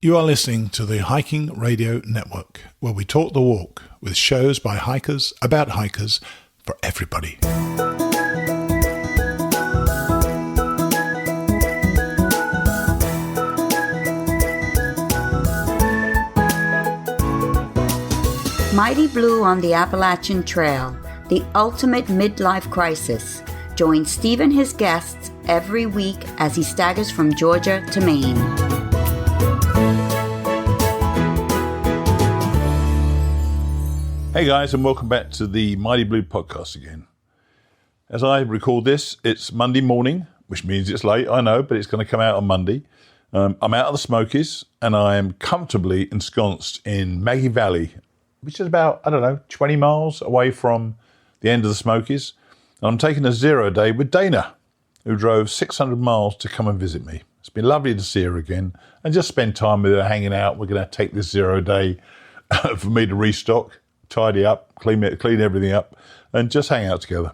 You are listening to the Hiking Radio Network, where we talk the walk with shows by hikers, about hikers, for everybody. Mighty Blue on the Appalachian Trail, the ultimate midlife crisis. Join Steve and his guests every week as he staggers from Georgia to Maine. Hey guys, and welcome back to the Mighty Blue podcast again. As I record this, it's Monday morning, which means it's late, I know, but it's going to come out on Monday. I'm out of the Smokies, and I am comfortably ensconced in Maggie Valley, which is about, 20 miles away from the end of the Smokies. And I'm taking a 0 day with Dana, who drove 600 miles to come and visit me. It's been lovely to see her again and just spend time with her, hanging out. We're going to take this 0 day for me to restock, tidy up, clean everything up, and just hang out together.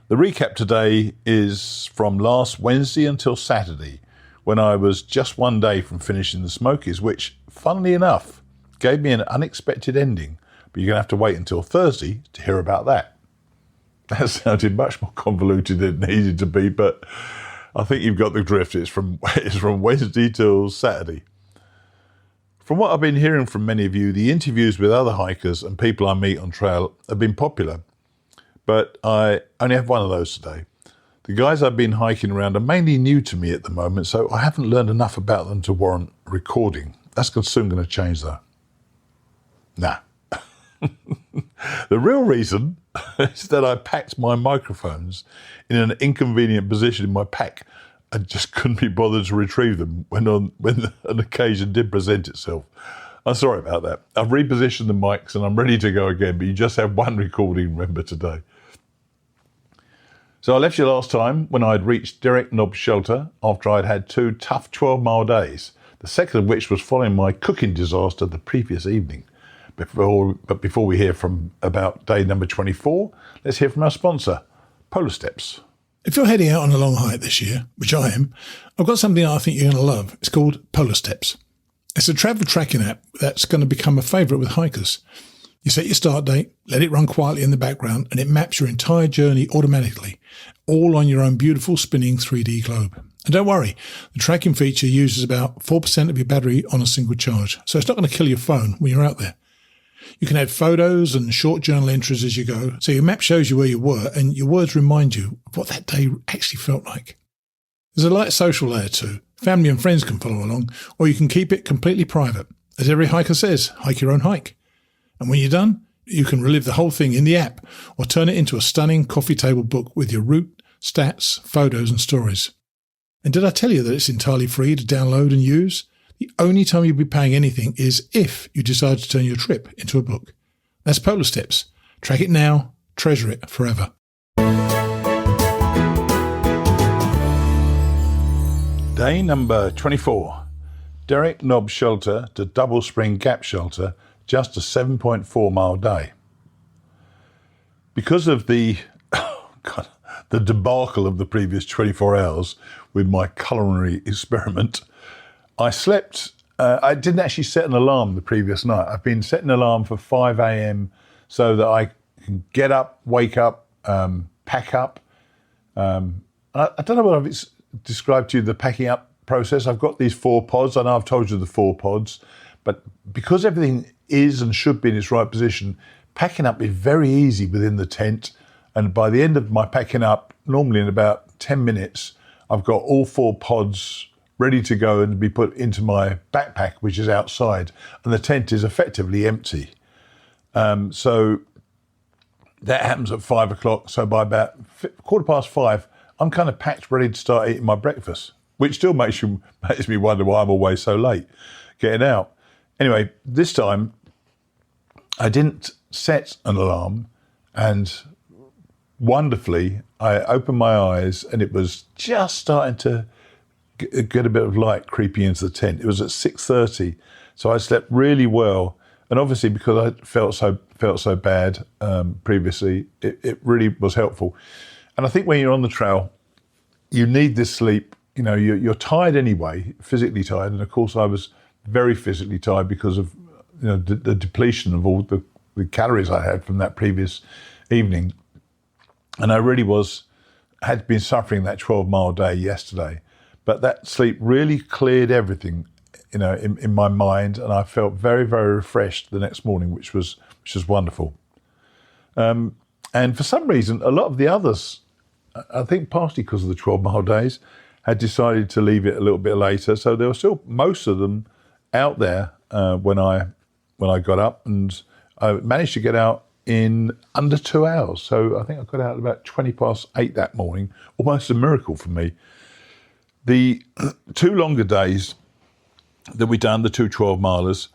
The recap today is from last Wednesday until Saturday, when I was just 1 day from finishing the Smokies, which, funnily enough, gave me an unexpected ending, but you're going to have to wait until Thursday to hear about that. That sounded much more convoluted than it needed to be, but I think you've got the drift. It's from Wednesday till Saturday. From what I've been hearing from many of you, the interviews with other hikers and people I meet on trail have been popular, but I only have one of those today. The guys I've been hiking around are mainly new to me at the moment, so I haven't learned enough about them to warrant recording. That's soon going to change though. Nah. The real reason is that I packed my microphones in an inconvenient position in my pack. I just couldn't be bothered to retrieve them when an occasion did present itself. I'm sorry about that. I've repositioned the mics and I'm ready to go again, but you just have one recording, remember, today. So I left you last time when I'd reached Derek Knob Shelter after I'd had 2 tough 12-mile days, the second of which was following my cooking disaster the previous evening. But before we hear about day number 24, let's hear from our sponsor, Polar Steps. If you're heading out on a long hike this year, which I am, I've got something I think you're going to love. It's called Polar Steps. It's a travel tracking app that's going to become a favourite with hikers. You set your start date, let it run quietly in the background, and it maps your entire journey automatically, all on your own beautiful spinning 3D globe. And don't worry, the tracking feature uses about 4% of your battery on a single charge, so it's not going to kill your phone when you're out there. You can add photos and short journal entries as you go, so your map shows you where you were and your words remind you of what that day actually felt like. There's a light social layer too. Family and friends can follow along, or you can keep it completely private. As every hiker says, hike your own hike. And when you're done, you can relive the whole thing in the app or turn it into a stunning coffee table book with your route, stats, photos and stories. And did I tell you that it's entirely free to download and use? The only time you'll be paying anything is if you decide to turn your trip into a book. That's Polar Steps. Track it now, treasure it forever. Day number 24. Derek Knob Shelter to Double Spring Gap Shelter, just a 7.4 mile day. Because of the debacle of the previous 24 hours with my culinary experiment, I slept. I didn't actually set an alarm the previous night. I've been setting an alarm for 5 a.m. so that I can get up, wake up, pack up. I don't know what I've described to you, the packing up process. I've got these 4 pods. I know I've told you the 4 pods, but because everything is and should be in its right position, packing up is very easy within the tent. And by the end of my packing up, normally in about 10 minutes, I've got all 4 pods ready to go and be put into my backpack, which is outside, and the tent is effectively empty. So that happens at 5 o'clock. So by about 5:15, I'm kind of packed, ready to start eating my breakfast, which still makes me wonder why I'm always so late getting out. Anyway, this time I didn't set an alarm, and wonderfully, I opened my eyes and it was just starting to get a bit of light creeping into the tent. It was at 6:30, so I slept really well. And obviously, because I felt so bad previously, it really was helpful. And I think when you're on the trail, you need this sleep you're tired anyway, physically tired. And of course I was very physically tired because of, the depletion of all the calories I had from that previous evening. And I really had been suffering that 12-mile day yesterday. But that sleep really cleared everything, in my mind. And I felt very, very refreshed the next morning, which was wonderful. And for some reason, a lot of the others, I think partially because of the 12-mile days, had decided to leave it a little bit later. So there were still most of them out there when I got up, and I managed to get out in under 2 hours. So I think I got out at about 8:20 that morning, almost a miracle for me. The 2 longer days that we'd done, the 2 12-milers,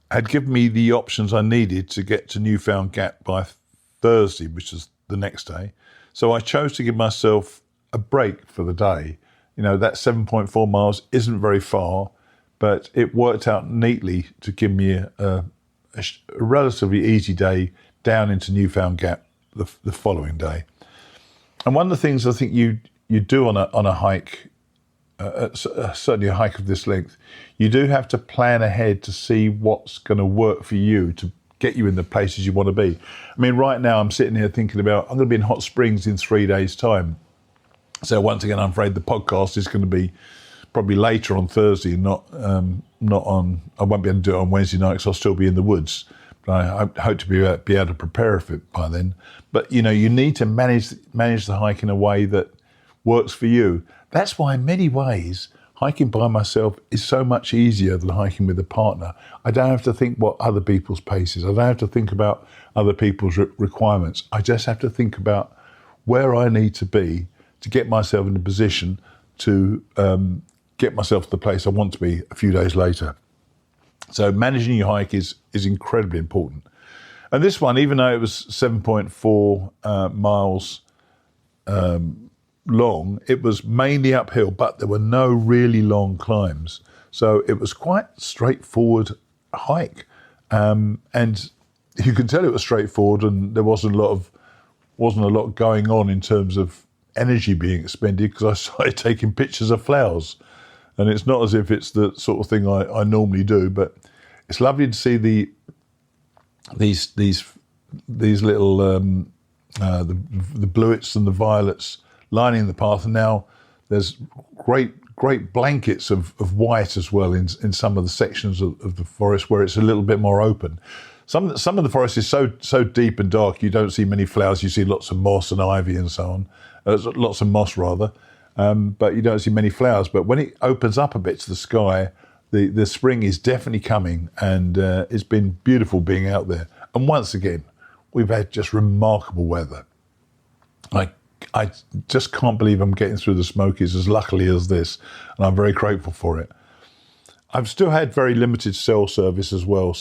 had given me the options I needed to get to Newfound Gap by Thursday, which is the next day. So I chose to give myself a break for the day. That 7.4 miles isn't very far, but it worked out neatly to give me a relatively easy day down into Newfound Gap the following day. And one of the things I think you do on a hike, certainly a hike of this length, you do have to plan ahead to see what's going to work for you to get you in the places you want to be. I mean, right now I'm sitting here thinking about, I'm going to be in Hot Springs in 3 days' time. So once again, I'm afraid the podcast is going to be probably later on Thursday, not on. I won't be able to do it on Wednesday night because I'll still be in the woods. But I hope to be able to prepare for it by then. But you need to manage the hike in a way that works for you. That's why, in many ways, hiking by myself is so much easier than hiking with a partner. I don't have to think what other people's pace is. I don't have to think about other people's requirements. I just have to think about where I need to be to get myself in a position to get myself to the place I want to be a few days later. So managing your hike is incredibly important. And this one, even though it was 7.4 miles long, it was mainly uphill, but there were no really long climbs. So it was quite straightforward hike. And you can tell it was straightforward, and there wasn't a lot going on in terms of energy being expended, because I started taking pictures of flowers. And it's not as if it's the sort of thing I normally do, but it's lovely to see these little the bluets and the violets lining the path. And now there's great blankets of white as well in some of the sections of the forest where it's a little bit more open. Some of the forest is so deep and dark you don't see many flowers. You see lots of moss and ivy and so on. Lots of moss rather. But you don't see many flowers. But when it opens up a bit to the sky, the spring is definitely coming, and it's been beautiful being out there. And once again, we've had just remarkable weather. I just can't believe I'm getting through the Smokies as luckily as this, and I'm very grateful for it. I've still had very limited cell service as well,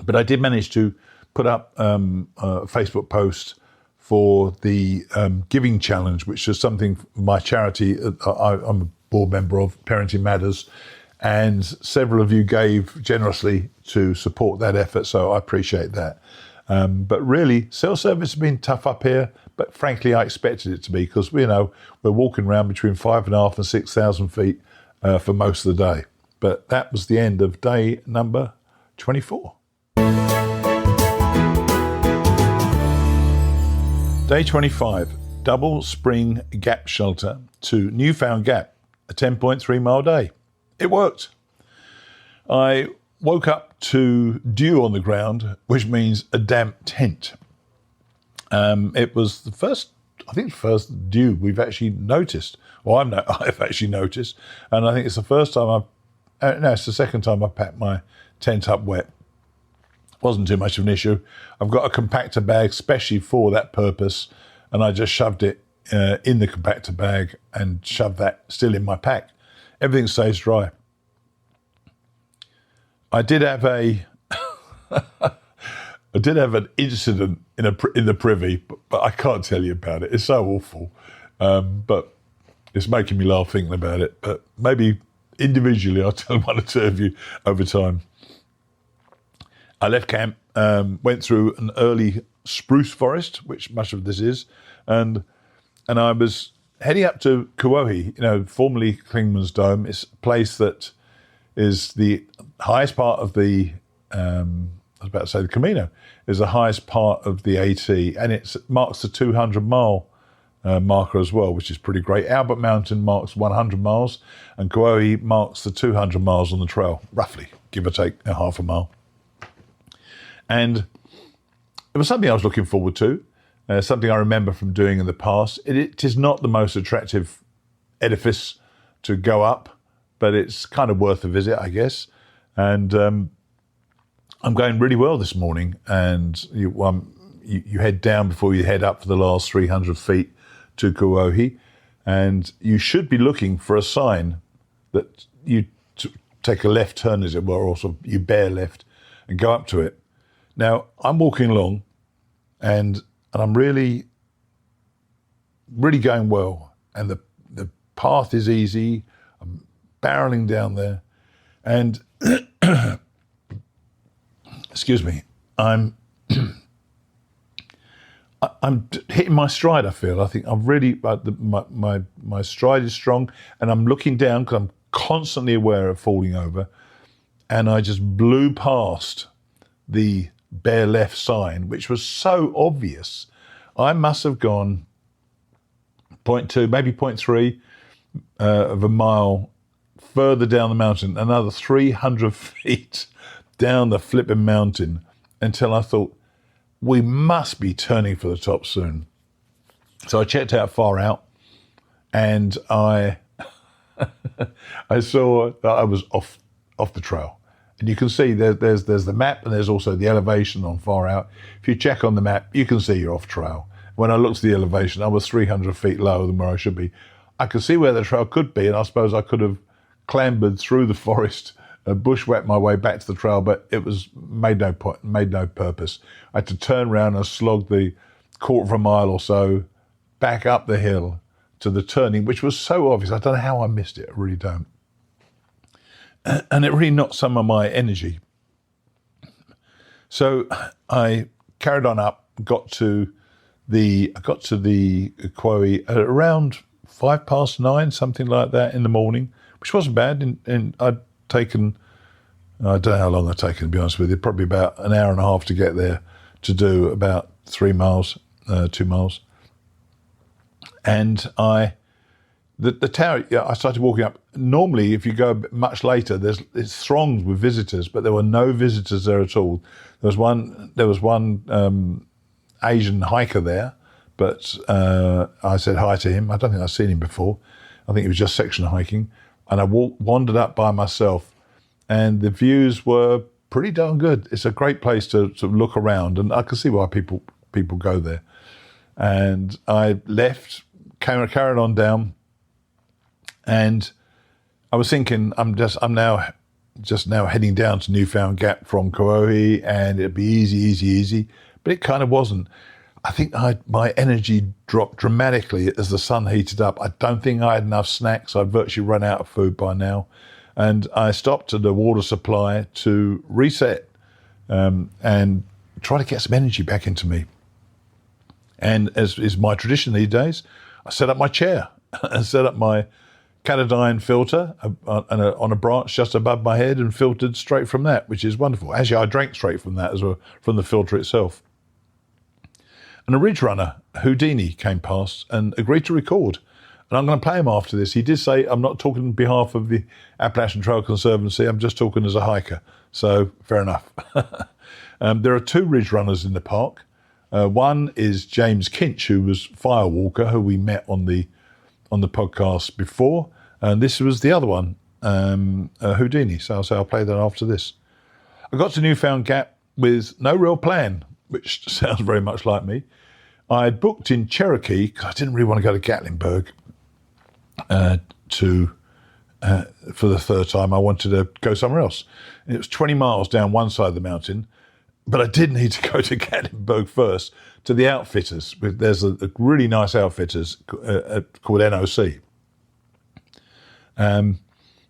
but I did manage to put up a Facebook post for the Giving Challenge, which is something my charity I'm a board member of, Parenting Matters, and several of you gave generously to support that effort, so I appreciate that. But really, cell service has been tough up here, but frankly, I expected it to be, because we're walking around between 5,500 and 6,000 feet for most of the day. But that was the end of day number 24. Day 25, double spring gap shelter to Newfound Gap, a 10.3 mile day. It worked. I woke up to dew on the ground, which means a damp tent. It was the first dew we've actually noticed, or I've actually noticed, and I think it's the first time it's the second time I've packed my tent up wet. Wasn't too much of an issue. I've got a compactor bag specially for that purpose, and I just shoved it in the compactor bag and shoved that still in my pack. Everything stays dry. I did have an incident in the privy, but I can't tell you about it. It's so awful, but it's making me laugh thinking about it. But maybe individually, I'll tell one or two of you over time. I left camp, went through an early spruce forest, which much of this is, and I was heading up to Kauai, formerly Klingman's Dome, it's a place that is the highest part of the, I was about to say the Camino, is the highest part of the AT, and it marks the 200-mile marker as well, which is pretty great. Albert Mountain marks 100 miles, and Kauai marks the 200 miles on the trail, roughly, give or take a half a mile. And it was something I was looking forward to, something I remember from doing in the past. It is not the most attractive edifice to go up, but it's kind of worth a visit, I guess. And I'm going really well this morning, and you head down before you head up for the last 300 feet to Kauai, and you should be looking for a sign that you take a left turn, as it were, or sort of you bear left and go up to it. Now, I'm walking along, and I'm really, really going well, and the path is easy. I'm barreling down there, and excuse me, I'm hitting my stride. I feel. I think I'm really my stride is strong, and I'm looking down because I'm constantly aware of falling over, and I just blew past the bare left sign, which was so obvious. I must have gone 0.2, maybe 0.3 of a mile further down the mountain, another 300 feet down the flipping mountain, until I thought, we must be turning for the top soon. So I checked out far out, and I saw that I was off the trail. And you can see there's the map, and there's also the elevation on far out. If you check on the map, you can see you're off trail. When I looked at the elevation, I was 300 feet lower than where I should be. I could see where the trail could be, and I suppose I could have clambered through the forest, bushwhacked my way back to the trail, but it was made no purpose. I had to turn around and slog the quarter of a mile or so back up the hill to the turning, which was so obvious. I don't know how I missed it. I really don't. And it really knocked some of my energy. So I carried on up, got to the Kauai at around 9:05, something like that, in the morning, which wasn't bad. And I'd taken, I don't know how long I'd taken, to be honest with you, probably about an hour and a half to get there, to do about 2 miles. And the tower, I started walking up. Normally, if you go much later, it's thronged with visitors, but there were no visitors there at all. There was one Asian hiker there, but I said hi to him. I don't think I'd seen him before. I think he was just section hiking. And I wandered up by myself, and the views were pretty darn good. It's a great place to look around, and I can see why people go there. And I left, carried on down, and I was thinking, I'm now heading down to Newfound Gap from Kauai, and it'd be easy, but it kind of wasn't. I think my energy dropped dramatically as the sun heated up. I don't think I had enough snacks. I'd virtually run out of food by now. And I stopped at the water supply to reset and try to get some energy back into me. And as is my tradition these days, I set up my chair and set up my Catadine filter on a branch just above my head and filtered straight from that, which is wonderful. Actually, I drank straight from that as well, from the filter itself. And a ridge runner, Houdini, came past and agreed to record. And I'm going to play him after this. He did say, I'm not talking on behalf of the Appalachian Trail Conservancy, I'm just talking as a hiker. So, fair enough. There are 2 ridge runners in the park. One is James Kinch, who was Firewalker, who we met on the podcast before. And this was the other one, Houdini. So I'll play that after this. I got to Newfound Gap with no real plan, which sounds very much like me. I had booked in Cherokee because I didn't really want to go to Gatlinburg for the third time. I wanted to go somewhere else. And it was 20 miles down one side of the mountain, but I did need to go to Gatlinburg first, to the outfitters. There's a really nice outfitters called NOC. And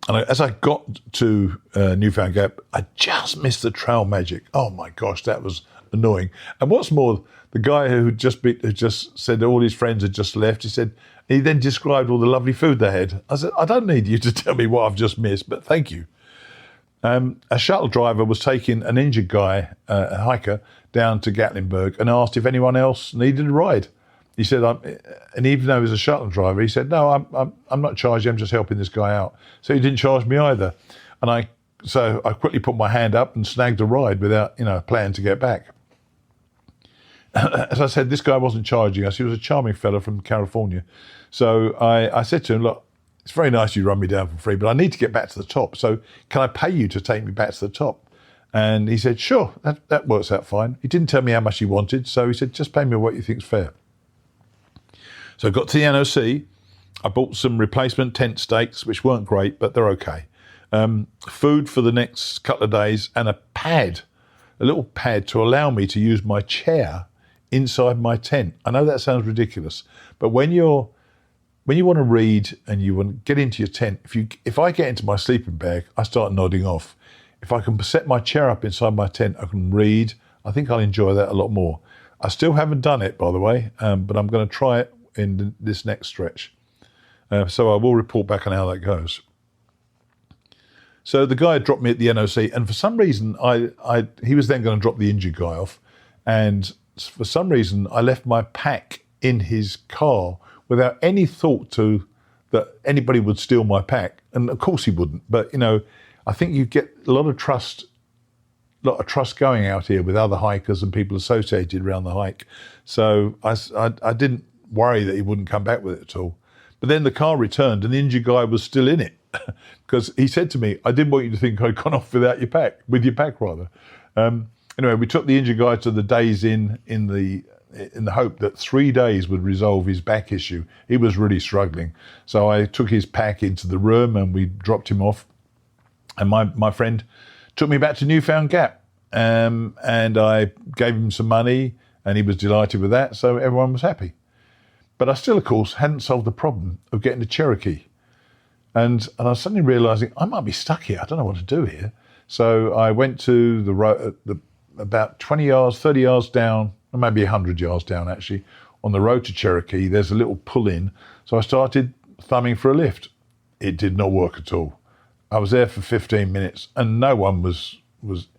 as I got to Newfound Gap, I just missed the trail magic. Oh my gosh, that was annoying. And what's more, the guy who just said all his friends had just left, he then described all the lovely food they had. I said, I don't need you to tell me what I've just missed, but thank you. A shuttle driver was taking an injured guy, a hiker, down to Gatlinburg and asked if anyone else needed a ride. He said, and even though he was a shuttle driver, he said, no, I'm not charging, I'm just helping this guy out. So he didn't charge me either. And so I quickly put my hand up and snagged a ride without, planning to get back. As I said, this guy wasn't charging us. He was a charming fellow from California. So I said to him, look, it's very nice you run me down for free, but I need to get back to the top. So can I pay you to take me back to the top? And he said, sure, that works out fine. He didn't tell me how much he wanted. So he said, just pay me what you think's fair. So I got to the NOC. I bought some replacement tent stakes, which weren't great, but they're okay. Food for the next couple of days and a little pad to allow me to use my chair inside my tent. I know that sounds ridiculous, but when you want to read and you want to get into your tent, if I get into my sleeping bag, I start nodding off. If I can set my chair up inside my tent, I can read. I think I'll enjoy that a lot more. I still haven't done it, by the way, but I'm going to try it in this next stretch. So I will report back on how that goes. So the guy dropped me at the NOC, and for some reason, he was then going to drop the injured guy off, and for some reason, I left my pack in his car without any thought that anybody would steal my pack, and of course he wouldn't. But I think you get a lot of trust going out here with other hikers and people associated around the hike. So I didn't worry that he wouldn't come back with it at all. But then the car returned, and the injured guy was still in it. Because he said to me, I didn't want you to think I'd gone off with your pack. Anyway, we took the injured guy to the days in the hope that 3 days would resolve his back issue. He was really struggling. So I took his pack into the room and we dropped him off. And my friend took me back to Newfound Gap. And I gave him some money and he was delighted with that. So everyone was happy. But I still, of course, hadn't solved the problem of getting to Cherokee. And I was suddenly realising I might be stuck here. I don't know what to do here. So I went to the road, about 20 yards, 30 yards down, or maybe 100 yards down actually, on the road to Cherokee. There's a little pull-in. So I started thumbing for a lift. It did not work at all. I was there for 15 minutes and no one had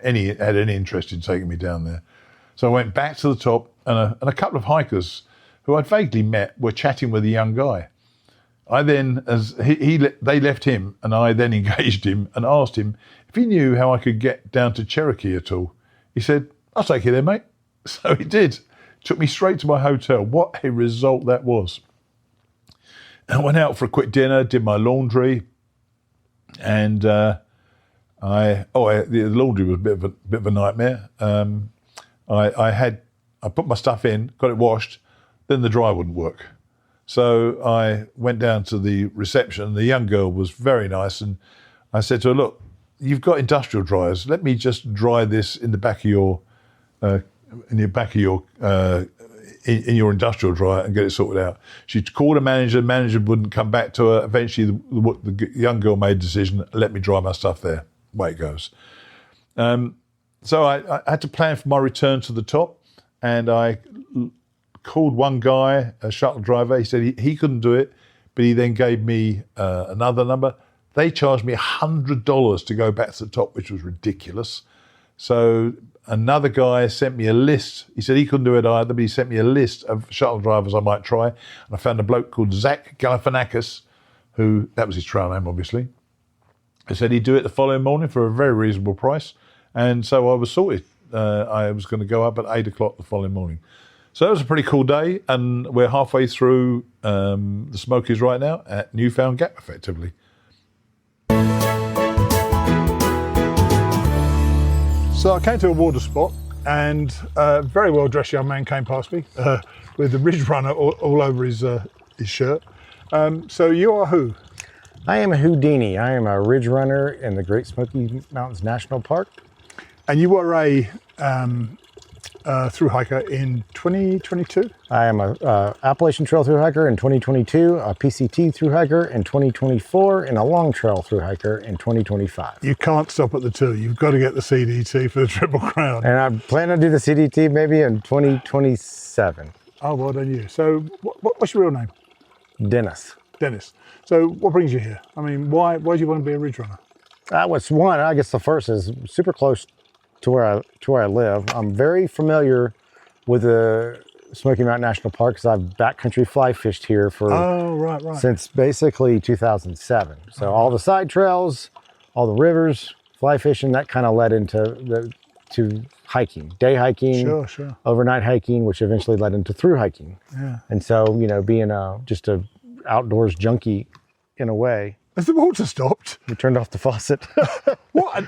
any interest in taking me down there. So I went back to the top, and a couple of hikers who I'd vaguely met were chatting with a young guy. I then, they left him, and I then engaged him and asked him if he knew how I could get down to Cherokee at all. He said, I'll take you there, mate. So he did. Took me straight to my hotel. What a result that was. I went out for a quick dinner, did my laundry, and the laundry was a bit of a nightmare. I put my stuff in, got it washed, then the dryer wouldn't work. So I went down to the reception. The young girl was very nice, and I said to her, "Look, you've got industrial dryers. Let me just dry this in the back of your in your industrial dryer and get it sorted out." She called a manager. Manager wouldn't come back to her. Eventually, the young girl made a decision. Let me dry my stuff there. Away it goes. So I had to plan for my return to the top, and I called one guy, a shuttle driver. He said he couldn't do it, but he then gave me another number. They charged me $100 to go back to the top, which was ridiculous. So another guy sent me a list. He said he couldn't do it either, but he sent me a list of shuttle drivers I might try. And I found a bloke called Zach Galifianakis, that was his trail name, obviously. He said he'd do it the following morning for a very reasonable price. And so I was sorted. I was going to go up at 8 o'clock the following morning. So that was a pretty cool day, and we're halfway through the Smokies right now at Newfound Gap, effectively. So I came to a water spot, and a very well-dressed young man came past me with the Ridge Runner all over his shirt. So you are who? I am a Houdini. I am a ridge runner in the Great Smoky Mountains National Park. And you were a thru hiker in 2022. I am a Appalachian Trail thru hiker in 2022, a PCT thru hiker in 2024, and a long trail thru hiker in 2025. You can't stop at the 2. You've got to get the CDT for the Triple Crown. And I plan to do the CDT maybe in 2027. Oh, well done you. So what's your real name? Dennis. Dennis. So what brings you here? I mean, why do you want to be a ridge runner? What's one, I guess the first is super close to where I live. I'm very familiar with the Smoky Mountain National Park because I've backcountry fly fished here for since basically 2007. So all the side trails, all the rivers, fly fishing, that kind of led into to hiking, day hiking, sure. overnight hiking, which eventually led into thru hiking. Yeah. And so, being just a outdoors junkie in a way. Has the water stopped? We turned off the faucet. What?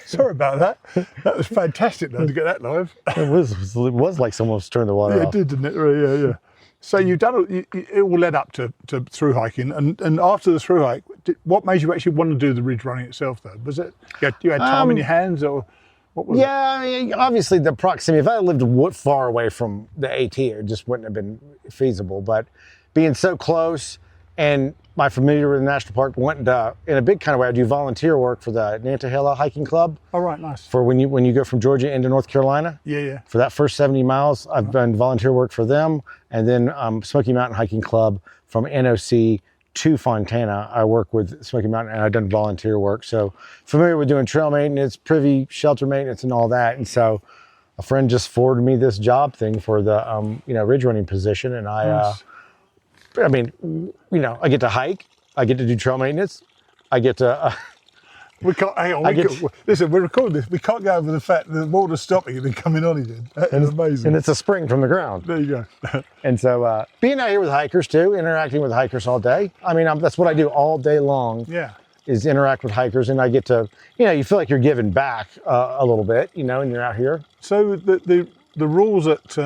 Sorry about that. That was fantastic though to get that live. It was like someone was turning the water off. It did, didn't it? Yeah. So you've done it all led up to thru hiking, and after the thru hike, what made you actually want to do the ridge running itself though? Was it you had time in your hands, or what was it? Yeah, I mean, obviously the proximity. If I lived far away from the AT, it just wouldn't have been feasible. But being so close, and my familiar with the national park, went in a big kind of way. I do volunteer work for the Nantahala Hiking Club. All right, nice. For when you go from Georgia into North Carolina. Yeah. For that first 70 miles, I've done volunteer work for them, and then Smoky Mountain Hiking Club from NOC to Fontana. I work with Smoky Mountain, and I've done volunteer work, so familiar with doing trail maintenance, privy shelter maintenance, and all that. And so, a friend just forwarded me this job thing for the ridge running position, and Nice. I get to hike, I get to do trail maintenance, I get to. We can't, hang on, listen, we're recording this. We can't go over the fact that the water's stopping and then coming on again. That is amazing. And it's a spring from the ground. There you go. And so being out here with hikers too, interacting with hikers all day. I mean, that's what I do all day long. Yeah. Is interact with hikers, and I get to, you feel like you're giving back a little bit, and you're out here. So the rules at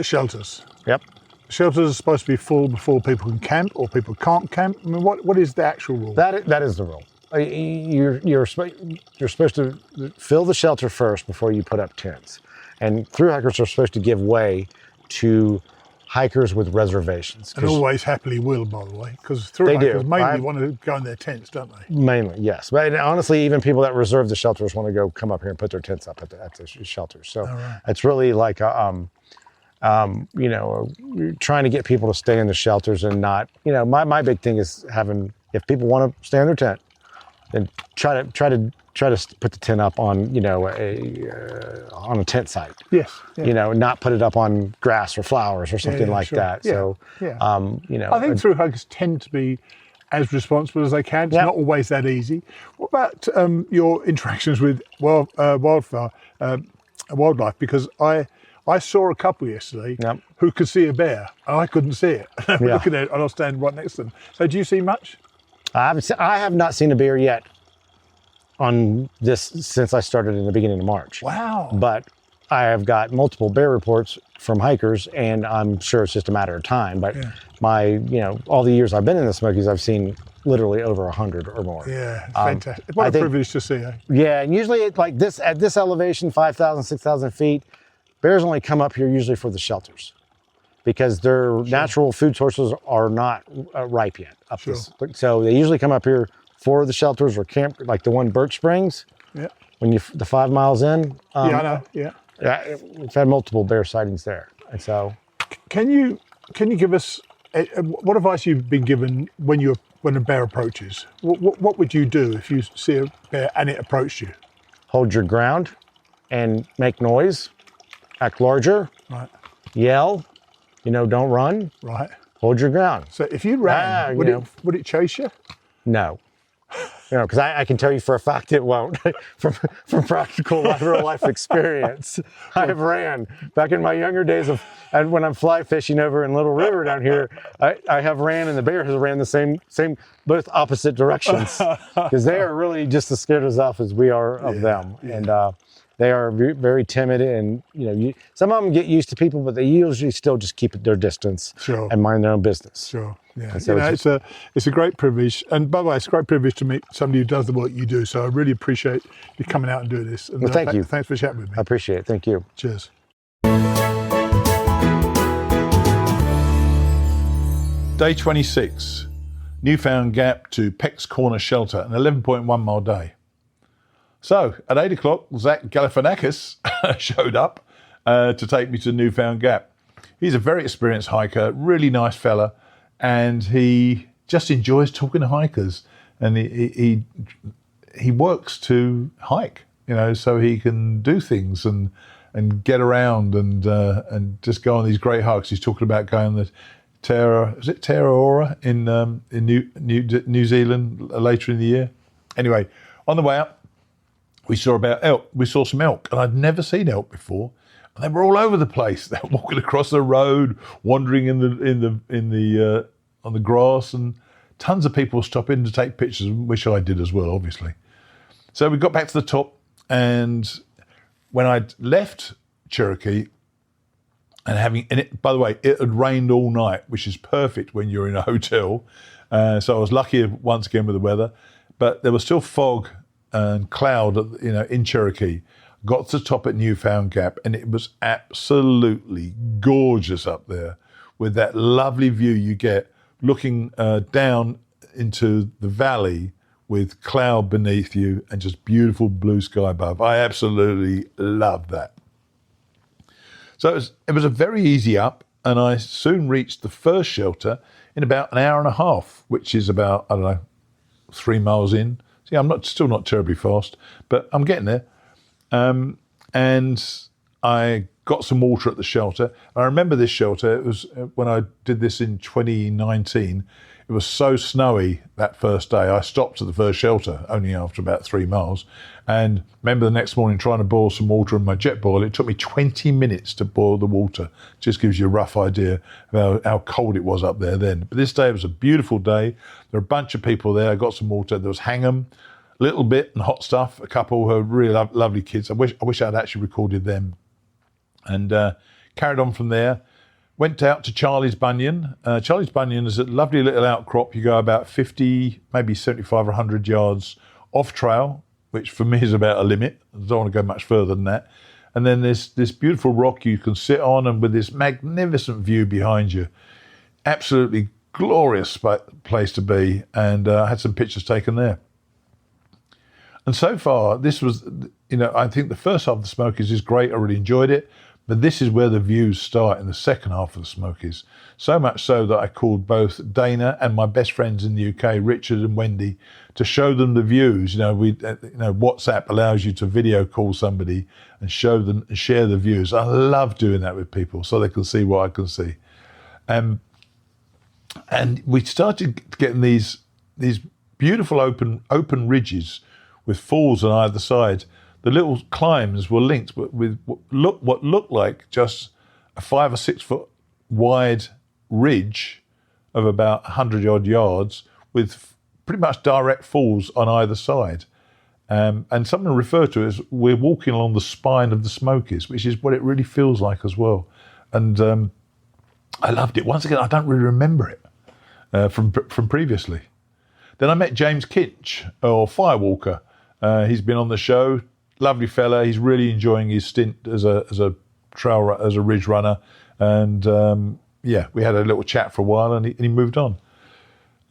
shelters. Yep. Shelters are supposed to be full before people can camp, or people can't camp. I mean, what is the actual rule? That is the rule. You're supposed to fill the shelter first before you put up tents, and thru hikers are supposed to give way to hikers with reservations. And always happily will, by the way, because thru hikers mainly want to go in their tents, don't they? Mainly, yes. But honestly, even people that reserve the shelters want to come up here and put their tents up at the shelters. So it's really like trying to get people to stay in the shelters and not, my big thing is if people want to stay in their tent, then try to put the tent up on, on a tent site. Yes. Yeah. Not put it up on grass or flowers or something like that. Yeah. So, I think thru hikers tend to be as responsible as they can. It's not always that easy. What about your interactions with wildlife? Because I saw a couple yesterday who could see a bear, and I couldn't see it. Looking at it, and I was standing right next to them. So do you see much? I have not seen a bear yet on this since I started in the beginning of March. Wow. But I have got multiple bear reports from hikers, and I'm sure it's just a matter of time. But all the years I've been in the Smokies, I've seen literally over 100 or more. Yeah, fantastic. What a privilege to see, eh? Yeah, and usually at this elevation, 5,000, 6,000 feet, bears only come up here usually for the shelters because their natural food sources are not ripe yet up this. So they usually come up here for the shelters or camp, like the one Birch Springs. Yeah. When the 5 miles in. I know. Yeah. Yeah, we've had multiple bear sightings there, and so. Can you give us what advice you've been given when a bear approaches? What would you do if you see a bear and it approached you? Hold your ground, and make noise. Act larger. Right. Yell. Don't run. Right. Hold your ground. So if you ran, would it chase you? No. Because I can tell you for a fact it won't. from practical real life experience, I have ran back in my younger days and when I'm fly fishing over in Little River down here. I have ran, and the bear has ran the same both opposite directions because they are really just as scared as us as we are of them. Yeah. And They are very timid, and some of them get used to people, but they usually still just keep their distance and mind their own business. Sure. Yeah. And so it's a great privilege. And by the way, it's a great privilege to meet somebody who does the work you do. So I really appreciate you coming out and doing this. And well, thank you. Thanks for chatting with me. I appreciate it. Thank you. Cheers. Day 26, Newfound Gap to Peck's Corner Shelter, an 11.1 mile day. So at 8 o'clock, Zach Galifianakis showed up to take me to Newfound Gap. He's a very experienced hiker, really nice fella, and he just enjoys talking to hikers. And he works to hike, so he can do things and get around and just go on these great hikes. He's talking about going the Terra Ora in New Zealand later in the year. Anyway, on the way up, we saw some elk, and I'd never seen elk before. And they were all over the place. They were walking across the road, wandering on the grass, and tons of people stopping to take pictures, which I did as well, obviously. So we got back to the top, and when I'd left Cherokee, by the way, it had rained all night, which is perfect when you're in a hotel. So I was lucky once again with the weather, but there was still fog and cloud, in Cherokee. Got to the top at Newfound Gap, and it was absolutely gorgeous up there with that lovely view you get looking down into the valley with cloud beneath you and just beautiful blue sky above. I absolutely loved that. So it was a very easy up, and I soon reached the first shelter in about an hour and a half, which is about, 3 miles in. See, I'm still not terribly fast, but I'm getting there. And I got some water at the shelter. I remember this shelter. It was when I did this in 2019. It was so snowy that first day. I stopped at the first shelter only after about 3 miles. And remember the next morning trying to boil some water in my jet boiler. It took me 20 minutes to boil the water. Just gives you a rough idea of how cold it was up there then. But this day was a beautiful day. There were a bunch of people there. I got some water. There was Hang'em, Little Bit and Hot Stuff, a couple who were really lovely kids. I wish I'd actually recorded them. And carried on from there. Went out to Charlie's Bunyan. Charlie's Bunyan is a lovely little outcrop. You go about 50, maybe 75 or 100 yards off trail, which for me is about a limit. I don't want to go much further than that. And then there's this beautiful rock you can sit on, and with this magnificent view behind you. Absolutely glorious place to be. And I had some pictures taken there. And so far, this was, I think the first half of the Smokies is great. I really enjoyed it. But this is where the views start in the second half of the Smokies. So much so that I called both Dana and my best friends in the UK, Richard and Wendy, to show them the views. WhatsApp allows you to video call somebody and show them and share the views. I love doing that with people so they can see what I can see. And we started getting these beautiful open ridges with falls on either side. The little climbs were linked with what looked like just a 5 or 6 foot wide ridge of about 100 odd yards with pretty much direct falls on either side. And someone referred to it as we're walking along the spine of the Smokies, which is what it really feels like as well. And I loved it. Once again, I don't really remember it from previously. Then I met James Kinch, or Firewalker. He's been on the show. Lovely fella. He's really enjoying his stint as a ridge runner, and we had a little chat for a while, and he moved on.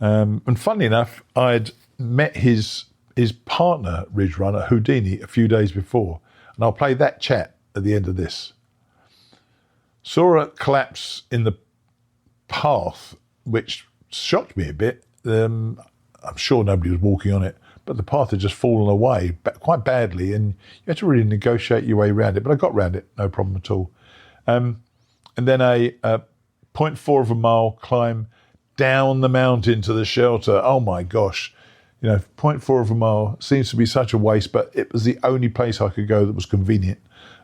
And funnily enough, I'd met his partner ridge runner Houdini a few days before, and I'll play that chat at the end of this. Saw a collapse in the path, which shocked me a bit. I'm sure nobody was walking on it, but the path had just fallen away quite badly, and you had to really negotiate your way around it. But I got around it, no problem at all. And then a 0.4 of a mile climb down the mountain to the shelter. Oh my gosh, 0.4 of a mile seems to be such a waste, but it was the only place I could go that was convenient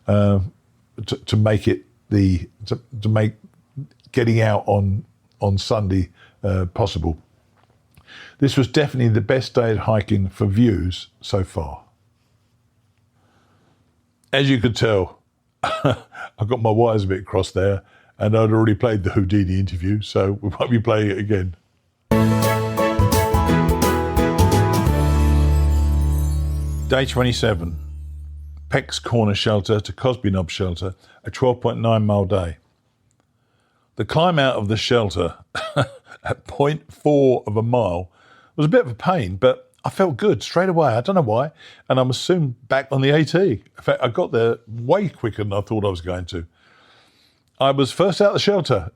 to make it to make getting out on Sunday possible. This was definitely the best day of hiking for views so far. As you could tell, I've got my wires a bit crossed there, and I'd already played the Houdini interview, so we might be playing it again. Day 27, Peck's Corner Shelter to Cosby Knob Shelter, a 12.9 mile day. The climb out of the shelter at 0.4 of a mile was a bit of a pain, but I felt good straight away. I don't know why. And I was soon back on the AT. In fact, I got there way quicker than I thought I was going to. I was first out of the shelter,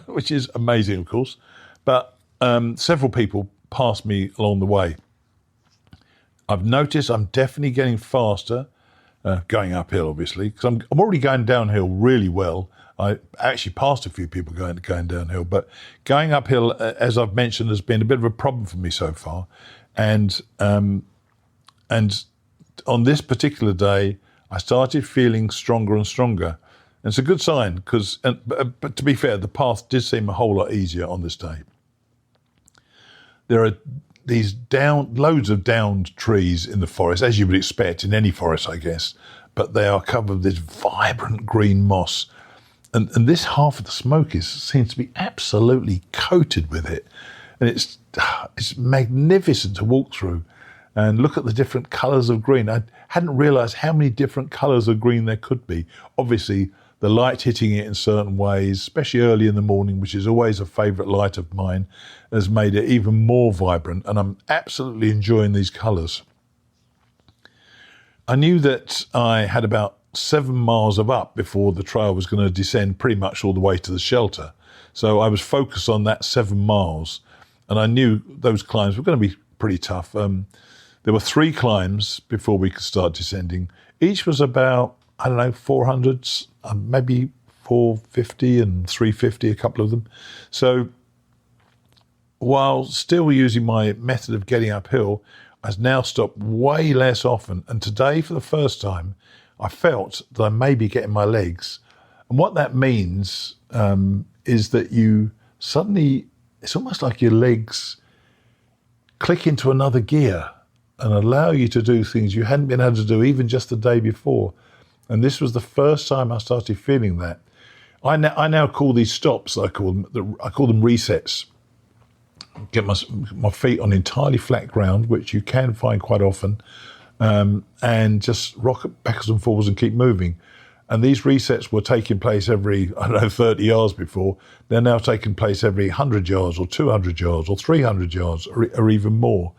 which is amazing, of course. But several people passed me along the way. I've noticed I'm definitely getting faster, going uphill, obviously, because I'm already going downhill really well. I actually passed a few people going downhill, but going uphill, as I've mentioned, has been a bit of a problem for me so far. And on this particular day, I started feeling stronger and stronger. And it's a good sign because, but to be fair, the path did seem a whole lot easier on this day. There are these loads of downed trees in the forest, as you would expect in any forest, I guess, but they are covered with this vibrant green moss. And this half of the Smokies seems to be absolutely coated with it. And it's magnificent to walk through and look at the different colours of green. I hadn't realised how many different colours of green there could be. Obviously, the light hitting it in certain ways, especially early in the morning, which is always a favourite light of mine, has made it even more vibrant. And I'm absolutely enjoying these colours. I knew that I had about 7 miles of up before the trail was going to descend pretty much all the way to the shelter. So I was focused on that 7 miles. And I knew those climbs were going to be pretty tough. There were 3 climbs before we could start descending. Each was about, 400, maybe 450 and 350, a couple of them. So while still using my method of getting uphill, I now stopped way less often. And today, for the first time, I felt that I may be getting my legs. And what that means is that you suddenly, it's almost like your legs click into another gear and allow you to do things you hadn't been able to do even just the day before. And this was the first time I started feeling that. I now call these stops, I call them resets. Get my feet on entirely flat ground, which you can find quite often, and just rock it backwards and forwards and keep moving. And these resets were taking place every, 30 yards before. They're now taking place every 100 yards or 200 yards or 300 yards or even more.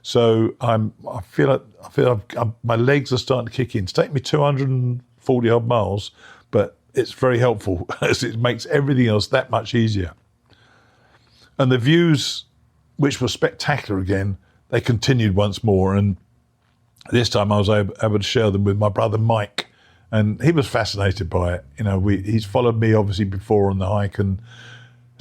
So I feel like my legs are starting to kick in. It's taken me 240 odd miles, but it's very helpful as it makes everything else that much easier. And the views, which were spectacular again, they continued once more. And this time I was able to share them with my brother Mike. And he was fascinated by it. He's followed me obviously before on the hike, and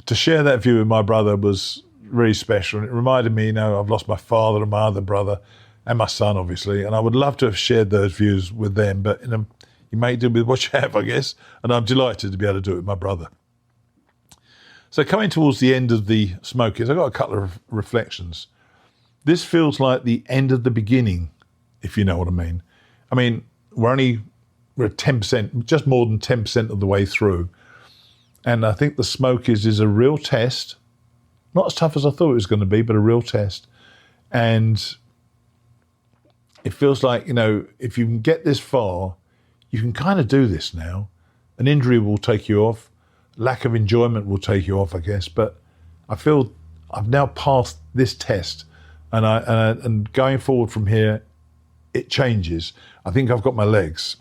to share that view with my brother was really special. And it reminded me, I've lost my father and my other brother and my son, obviously, and I would love to have shared those views with them, but you make do with what you have, I guess, and I'm delighted to be able to do it with my brother. So coming towards the end of the Smokies, I've got a couple of reflections. This feels like the end of the beginning, if you know what I mean. We're 10%, just more than 10% of the way through. And I think the Smokies is a real test. Not as tough as I thought it was going to be, but a real test. And it feels like, if you can get this far, you can kind of do this now. An injury will take you off. Lack of enjoyment will take you off, I guess. But I feel I've now passed this test. And going forward from here, it changes. I think I've got my legs.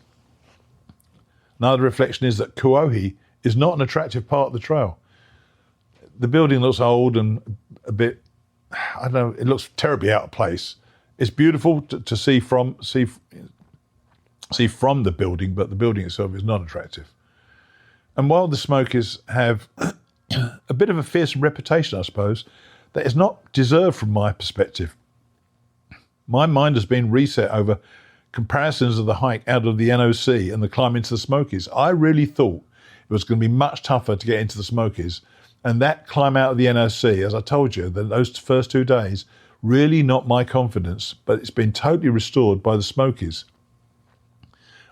Another reflection is that Kuohi is not an attractive part of the trail. The building looks old and a bit, it looks terribly out of place. It's beautiful to see from the building, but the building itself is not attractive. And while the Smokies have a bit of a fearsome reputation, I suppose, that is not deserved from my perspective. My mind has been reset over comparisons of the hike out of the NOC and the climb into the Smokies. I really thought it was going to be much tougher to get into the Smokies. And that climb out of the NOC, as I told you, those first 2 days, really knocked my confidence, but it's been totally restored by the Smokies.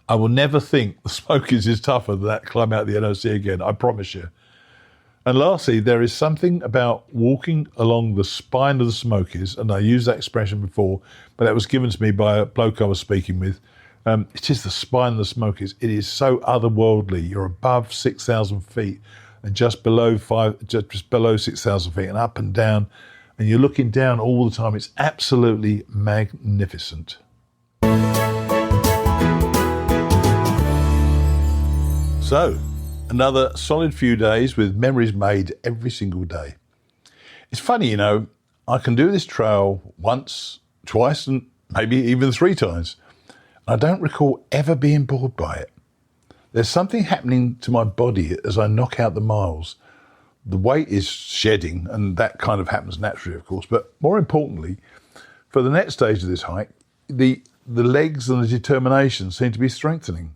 I will never think the Smokies is tougher than that climb out the NOC again, I promise you. And lastly, there is something about walking along the spine of the Smokies, and I used that expression before, but that was given to me by a bloke I was speaking with. It is the spine of the Smokies. It is so otherworldly. You're above 6,000 feet and just below 6,000 feet and up and down, and you're looking down all the time. It's absolutely magnificent. So, another solid few days with memories made every single day. It's funny, you know, I can do this trail once, twice, and maybe even 3 times. I don't recall ever being bored by it. There's something happening to my body as I knock out the miles. The weight is shedding, and that kind of happens naturally, of course. But more importantly, for the next stage of this hike, the legs and the determination seem to be strengthening.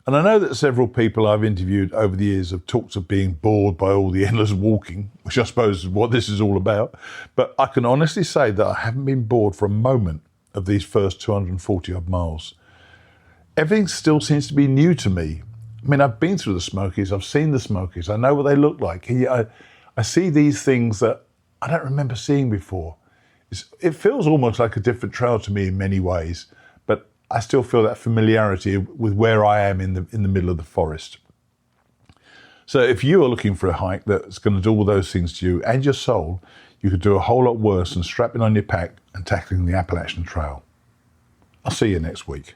And I know that several people I've interviewed over the years have talked of being bored by all the endless walking, which I suppose is what this is all about. But I can honestly say that I haven't been bored for a moment of these first 240 odd miles. Everything still seems to be new to me. I mean, I've been through the Smokies, I've seen the Smokies, I know what they look like. I see these things that I don't remember seeing before. It feels almost like a different trail to me in many ways, but I still feel that familiarity with where I am in the middle of the forest. So if you are looking for a hike that's going to do all those things to you and your soul, you could do a whole lot worse than strapping on your pack and tackling the Appalachian Trail. I'll see you next week.